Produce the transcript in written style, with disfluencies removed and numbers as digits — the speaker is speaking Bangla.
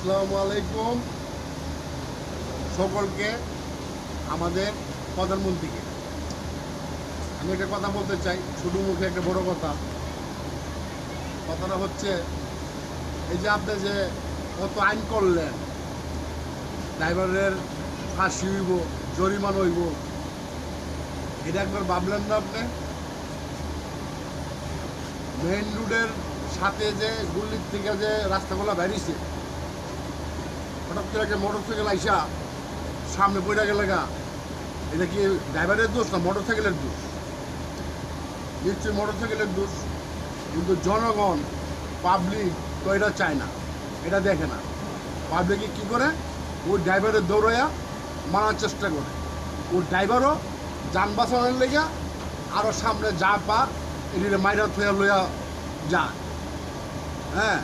আসসালামু আলাইকুম সকলকে। আমাদের প্রধানমন্ত্রীকে আমি একটা কথা বলতে চাই, শুধু মুখে একটা বড় কথা। কথাটা হচ্ছে এই যে আপনি যে কত আইন করলেন, ড্রাইভারের ফাঁসি হইব, জরিমানা হইব, এটা একবার ভাবলেন না আপনি? মেইন রোডের সাথে যে গুল্লির থেকে যে রাস্তাগুলো বেরিয়েছে, হঠাৎ করে একটা মোটর সাইকেল আইসা সামনে পড়ে গেলে গা, এটা কি ড্রাইভারের দোষ না মোটর সাইকেলের দোষ? নিশ্চয়ই মোটর সাইকেলের দোষ। কিন্তু জনগণ, পাবলিক তো এটা চায় না, এটা দেখে না। পাবলিকে কী করে? ওই ড্রাইভারের দৌড়াইয়া মারার চেষ্টা করে। ওর ড্রাইভারও যান বাঁচানোর লেগে আরও সামনে যা পা এটিকে মাইরা থইয়া লইয়া যায়। হ্যাঁ,